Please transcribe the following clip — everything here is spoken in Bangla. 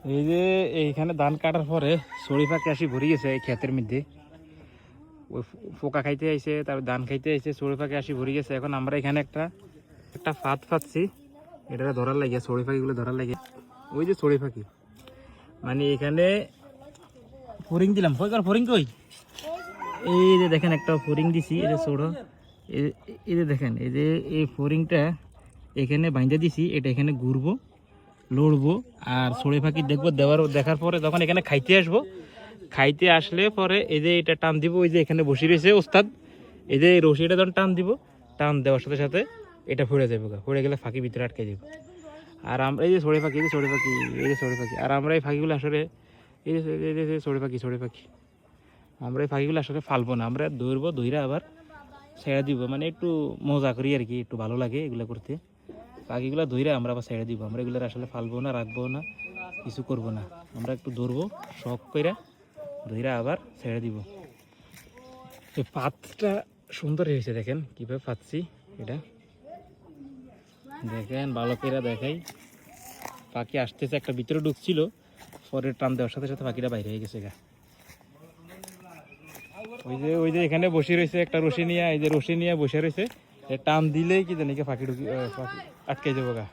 এই যে এইখানে ধান কাটার পরে সরি পাখি আসি ভরে গেছে এই ক্ষেতের মধ্যে। ওই পোকা খাইতে আইছে, তারপর ধান খাইতে আইছে, সরি পাখি আসি ভরে গেছে। এখন আমরা এখানে একটা একটা ফাঁদ পাচ্ছি, এটা ধরার লাগে, সরি পাখিগুলো ধরার লাগে। ওই যে সরি পাখি, মানে এখানে ফরিং দিলাম। কই ফরিং কই? এই যে দেখেন একটা ফরিং দিছি, এই যে ছোট, এই যে দেখেন, এই যে এই ফরিংটা এখানে বাইন্ধে দিছি। এটা এখানে ঘুরবো, লড়বো, আর সরে পাখি দেখবো। দেখার পরে যখন এখানে খাইতে আসবো, খাইতে আসলে পরে এই যে এটা টান দিব। ওই যে এখানে বসে রয়েছে ওস্তাদ, এই যে রশিটা যখন টান দিব, টান দেওয়ার সাথে সাথে এটা ফুড়ে যাবে। ফুড়ে গেলে ফাঁকি ভিতরে আটকে যাবে। আর আমরা এই যে সরে পাখি, এই যে সরে পাখি, এই যে সরে পাখি, আর আমরা এই ফাঁকিগুলো আসলে এই যে সরে পাখি, সরে পাখি, আমরা এই ফাঁকিগুলো আসলে ফালবো না। আমরা দৌড়বো, দৌড়ে আবার ছেড়ে দিব। মানে একটু মজা করি আর কি, একটু ভালো লাগে এগুলো করতে। পাখিগুলো ধরে আমরা আবার ছেড়ে দিব। আমরা এগুলো আসলে ফালবো না, রাখবো না, কিছু করব না। আমরা একটু ধরবো, শখ করে ধরে আবার ছেড়ে দিব। এই পাতটা সুন্দর হয়েছে, দেখেন কীভাবে পাচ্ছি এটা, দেখেন ভালো করে দেখাই। পাখি আসতেছে, একটা ভিতরে ঢুকছিল, পরে টান দেওয়ার সাথে সাথে পাখিটা বাইরে হয়ে গেছে গা। ওই যে এখানে বসে রয়েছে একটা রশি নিয়ে, এই যে রশি নিয়ে বসে রয়েছে। টান দিলেই কি জানি পাখি ঢুকি, পাখি আটকে যাবো গা।